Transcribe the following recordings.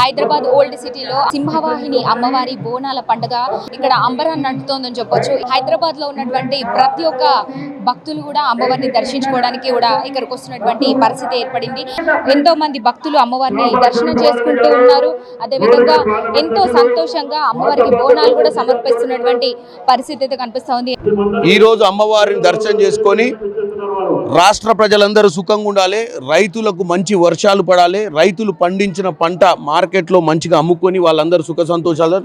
Hyderabad old సిటీలో సింహవాహిని అమ్మవారి బోనాల పండుగ ఇక్కడ అంబరాన్ని అంటుతోందని చెప్పొచ్చు. హైదరాబాద్ లో ఉన్నటువంటి ప్రతి ఒక్క భక్తులు కూడా అమ్మవారిని దర్శించుకోవడానికి కూడా ఇక్కడికి వస్తున్నటువంటి పరిస్థితి ఏర్పడింది. ఎంతో మంది భక్తులు అమ్మవారిని దర్శనం చేసుకుంటూ ఉన్నారు. అదేవిధంగా ఎంతో సంతోషంగా అమ్మవారికి బోనాలు కూడా సమర్పిస్తున్నటువంటి పరిస్థితి అయితే కనిపిస్తోంది. ఈ రోజు అమ్మవారిని దర్శనం చేసుకొని రాష్ట్ర ప్రజలందరూ సుఖంగా ఉండాలి, రైతులకు మంచి వర్షాలు పడాలి, రైతులు పండించిన పంట మార్కెట్లో మంచిగా అమ్ముకొని వాళ్ళందరూ సుఖ సంతోషాలు,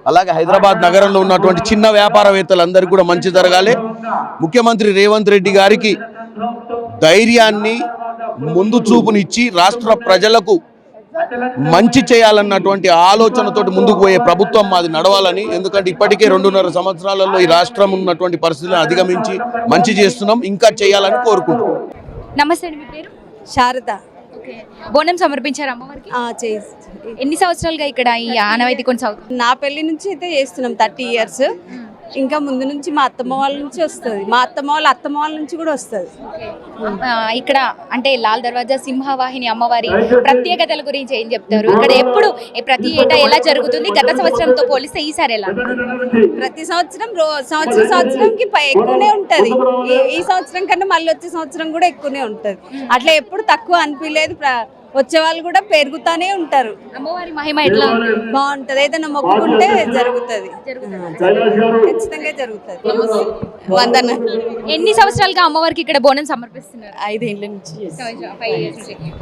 అలాగే హైదరాబాద్ నగరంలో ఉన్నటువంటి చిన్న వ్యాపారవేత్తలందరికీ కూడా మంచి జరగాలి. ముఖ్యమంత్రి రేవంత్ రెడ్డి గారికి ధైర్యాన్ని ముందు చూపునిచ్చి రాష్ట్ర ప్రజలకు మంచి చేయాలన్నటువంటి ఆలోచనతోటి ముందుకు పోయే ప్రభుత్వం మాది నడవాలని. ఎందుకంటే ఇప్పటికే 2.5 సంవత్సరాలలో ఈ రాష్ట్రం ఉన్నటువంటి పరిస్థితులను అధిగమించి మంచి చేస్తున్నాం, ఇంకా చేయాలని కోరుకుంటున్నాం. నమస్తే అండి, మీ పేరు? శారద. బోనం సమర్పించారు అమ్మవారికి? ఎన్ని సంవత్సరాలుగా ఇక్కడ ఈ ఆనవాయితీ కొనసాగుతుంది? నా పెళ్లి నుంచి అయితే చేస్తున్నాం 30 ఇయర్స్. ఇంకా ముందు నుంచి మా అత్తమ్మ వాళ్ళ నుంచి వస్తుంది, మా అత్తమ్మ వాళ్ళ నుంచి కూడా వస్తుంది. ఇక్కడ అంటే లాల్ దర్వాజా సింహవాహిని అమ్మవారి ప్రత్యేకతల గురించి ఏం చెప్తారు? ఇక్కడ ఎప్పుడు ప్రతి ఏటా ఎలా జరుగుతుంది? గత సంవత్సరంతో పోలిస్తే ఈసారి ఎలా? ప్రతి సంవత్సరంకి ఎక్కువనే ఉంటది. ఈ సంవత్సరం కన్నా మళ్ళీ వచ్చే సంవత్సరం కూడా ఎక్కువనే ఉంటది. అట్లా ఎప్పుడు తక్కువ అనిపించలేదు. వచ్చే వాళ్ళు కూడా పెరుగుతానే ఉంటారు. అమ్మవారి మహిమ ఎట్లా బాగుంటది. ఏదైనా మొక్కుకుంటే జరుగుతుంది, ఖచ్చితంగా జరుగుతుంది. వందన. ఎన్ని సంవత్సరాలుగా అమ్మవారికి ఇక్కడ బోనం సమర్పిస్తున్నారు? 5 ఏళ్ల నుంచి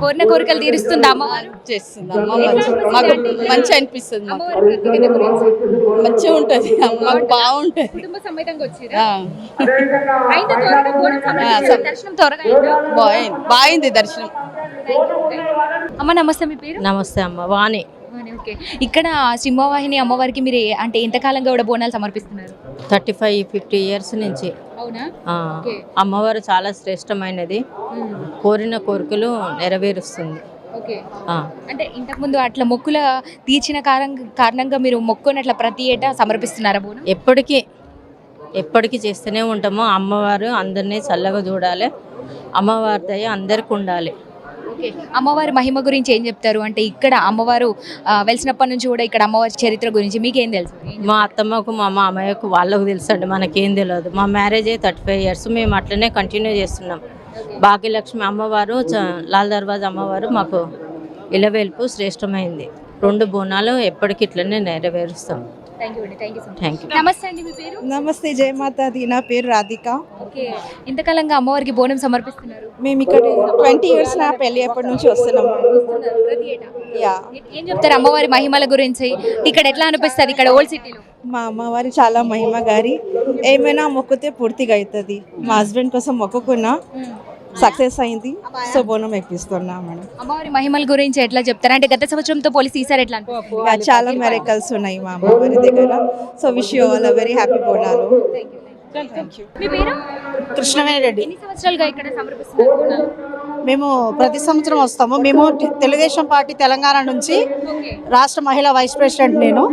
కోరిన కోరికలు తీరుస్తుంది అమ్మవారు? చేస్తుంది. మాకు మంచి అనిపిస్తుంది, మంచిగా ఉంటది, మాకు బాగుంటది. కుటుంబ సమేతంగా వచ్చారా? దర్శనం త్వరగా బాగుంది దర్శనం. అమ్మ నమస్తే, మీ పేరు? నమస్తే అమ్మ, వాణి. ఓకే, ఇక్కడ సింహవాహిని అమ్మవారికి మీరు అంటే ఎంతకాలంగా కూడా బోనాలు సమర్పిస్తున్నారు? 35-50 ఇయర్స్ నుంచి. అవునా? అమ్మవారు చాలా శ్రేష్టమైనది, కోరిన కోరికలు నెరవేరుస్తుంది. అంటే ఇంతకు ముందు అట్లా మొక్కుల తీర్చిన కారణంగా మీరు మొక్కుని అట్లా ప్రతి ఏటా సమర్పిస్తున్నారా బోనం? ఎప్పటికీ చేస్తూనే ఉంటాము. అమ్మవారు అందరినీ చల్లగా చూడాలి, అమ్మవారి దయ అందరికి ఉండాలి. అమ్మవారి మహిమ గురించి ఏం చెప్తారు? అంటే ఇక్కడ అమ్మవారు వెలిసినప్పటి నుంచి కూడా ఇక్కడ అమ్మవారి చరిత్ర గురించి మీకేం తెలుసు? మా అత్తమ్మకు మా మామయ్యకు వాళ్ళకు తెలుసు అండి, మనకేం తెలియదు. మా మ్యారేజ్ అయ్యి 35 ఇయర్స్, మేము అట్లనే కంటిన్యూ చేస్తున్నాం. భాగ్యలక్ష్మి అమ్మవారు, లాల్ దర్వాజా అమ్మవారు మాకు ఇలవేల్పు శ్రేష్టమైంది. 2 బోనాలు ఎప్పటికి ఇట్లనే నెరవేరుస్తాం. నమస్తే అండి, మీ పేరు? నమస్తే, జయమాతాది. నా పేరు రాధిక. ఎంతకాలంగా అమ్మవారికి బోనం సమర్పిస్తున్నారు? మేము ఇక్కడ 20 ఇయర్స్ నా పెళ్లి ఎప్పటి నుంచి వస్తున్నాము. ఏం చెప్తారు అమ్మవారి మహిమల గురించి? ఇక్కడ ఎట్లా అనిపిస్తుంది ఇక్కడ ఓల్డ్ సిటీలో? మా అమ్మవారి చాలా మహిమ గారి, ఏమైనా మొక్కితే పూర్తిగా అవుతుంది. మా హస్బెండ్ కోసం మొక్కుకున్నా, సక్సెస్ అయింది. సో బోనం ఎక్కిస్తున్నా మేడం. అమ్మవారి మహిమల గురించి ఎట్లా చెప్తారు? అంటే గత సంవత్సరంతో పోలిసి ఈసారి ఎట్లా? చాలా మెరకల్స్ ఉన్నాయి మా అమ్మవారి దగ్గర. So wish you all very happy Bonalu. మీ పేరు? కృష్ణవేణి రెడ్డి. ఎన్ని సంవత్సరాలుగా ఇక్కడ సమర్పిస్తున్నారు బోనాలు? మేము ప్రతి సంవత్సరం వస్తాము. మేము తెలుగుదేశం పార్టీ తెలంగాణ నుంచి రాష్ట్ర మహిళా వైస్ ప్రెసిడెంట్. నేను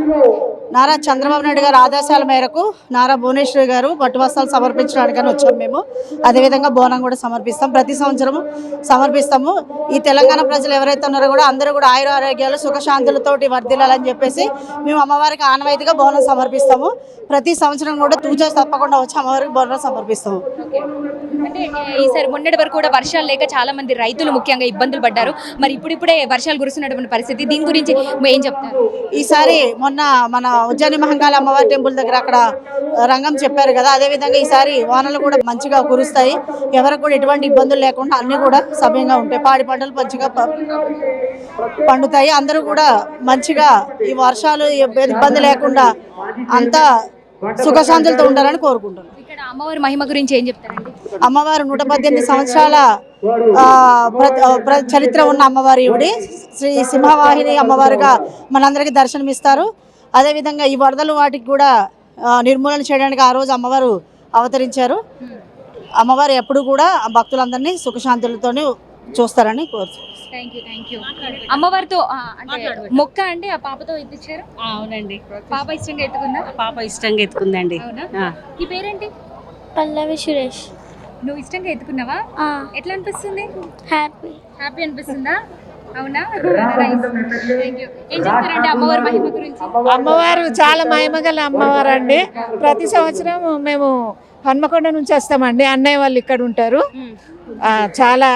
నారా చంద్రబాబు నాయుడు గారు ఆదేశాల మేరకు నారా భువనేశ్వరి గారు పట్టు వస్త్రాలు సమర్పించడానికని వచ్చాము మేము. అదేవిధంగా బోనం కూడా సమర్పిస్తాం, ప్రతి సంవత్సరము సమర్పిస్తాము. ఈ తెలంగాణ ప్రజలు ఎవరైతే ఉన్నారో కూడా అందరూ కూడా ఆయుర ఆరోగ్యాలు సుఖశాంతులతోటి వర్ధిల్లాలని చెప్పేసి మేము అమ్మవారికి ఆనవాయితీగా బోనం సమర్పిస్తాము. ప్రతి సంవత్సరం కూడా తూచా తప్పకుండా వచ్చి అమ్మవారికి బోనం సమర్పిస్తాము. అంటే ఈసారి మొన్నటి వరకు కూడా వర్షాలు లేక చాలా మంది రైతులు ముఖ్యంగా ఇబ్బందులు పడ్డారు. మరి ఇప్పుడిప్పుడే వర్షాలు కురుస్తున్నటువంటి పరిస్థితి, దీని గురించి ఏం చెప్తారు? ఈసారి మొన్న మన ఉజ్జయిని మహంకాళి అమ్మవారి టెంపుల్ దగ్గర అక్కడ రంగం చెప్పారు కదా, అదేవిధంగా ఈసారి వానలు కూడా మంచిగా కురుస్తాయి. ఎవరికి కూడా ఎటువంటి ఇబ్బందులు లేకుండా అన్నీ కూడా సవ్యంగా ఉంటాయి. పాడి పంటలు మంచిగా పండుతాయి. అందరూ కూడా మంచిగా ఈ వర్షాలు ఇబ్బంది లేకుండా అంతా సుఖశాంతులతో ఉండాలని కోరుకుంటున్నాను. ఇక్కడ అమ్మవారి మహిమ గురించి ఏం చెప్తారండి? అమ్మవారు 118 సంవత్సరాల చరిత్ర ఉన్న అమ్మవారి ఈవిడి. శ్రీ సింహవాహిని అమ్మవారుగా మనందరికీ దర్శనమిస్తారు. అదేవిధంగా ఈ వరదలు వాటికి కూడా నిర్మూలన చేయడానికి ఆ రోజు అమ్మవారు అవతరించారు. అమ్మవారు ఎప్పుడు కూడా భక్తులందరినీ సుఖశాంతులతో చూస్తారని కోరుతున్నాను. అమ్మవారితో మొక్క అంటే ఆ పాపతో ఎత్తిచ్చారు? అవునండి. పాప ఇష్టంగా ఎత్తుకుందా? పాప ఇష్టంగా ఎత్తుకుందండి. ఈ పేరేంటి? పల్లవి సురేష్. నువ్వు ఇష్టంగా ఎత్తుకున్నావా? ఎట్లా అనిపిస్తుంది? హ్యాపీ అనిపిస్తుందా? అవునా? Nice. Thank you. ఏం చెప్తారంటే అమ్మవారి మహిమ గురించి? అమ్మవారు చాలా మహిమగల అమ్మవారు అండి. ప్రతి సంవత్సరం మేము హన్మకొండ నుంచి వస్తామండి. అన్నయ్య వాళ్ళు ఇక్కడ ఉంటారు. చాలా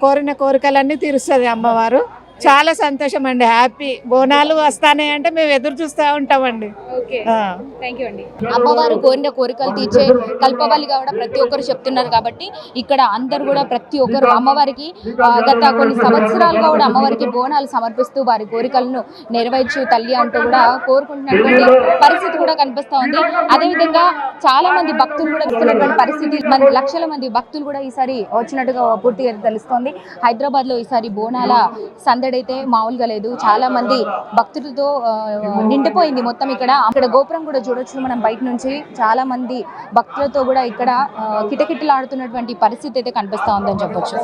కోరిన కోరికలన్నీ తీరుస్తుంది అమ్మవారు. చాలా సంతోషం అండి, హ్యాపీ. బోనాలు వస్తానే అంటే మేము ఎదురు చూస్తూ ఉంటామండి. థ్యాంక్ యూ అండి. అమ్మవారు కోరిన కోరికలు తీర్చే కల్పవల్లిగా కూడా ప్రతి ఒక్కరు చెప్తున్నారు కాబట్టి ఇక్కడ అందరు కూడా ప్రతి ఒక్కరు అమ్మవారికి గత కొన్ని సంవత్సరాలుగా కూడా అమ్మవారికి బోనాలు సమర్పిస్తూ వారి కోరికలను నెరవేర్చు తల్లి అంటూ కూడా కోరుకుంటున్నటువంటి పరిస్థితి కూడా కనిపిస్తూ ఉంది. అదేవిధంగా చాలా మంది భక్తులు కూడా వస్తున్నటువంటి పరిస్థితి, మన లక్షల మంది భక్తులు కూడా ఈసారి వచ్చినట్టుగా పూర్తిగా తెలుస్తోంది. హైదరాబాద్ లో ఈసారి బోనాల సందడైతే మామూలుగా లేదు. చాలా మంది భక్తులతో నిండిపోయింది మొత్తం. ఇక్కడ గోపురం కూడా చూడొచ్చు మనం బయట నుంచి. చాలా మంది భక్తులతో కూడా ఇక్కడ కిటకిటలాడుతున్నటువంటి పరిస్థితి అయితే కనిపిస్తా ఉందని చెప్పొచ్చు.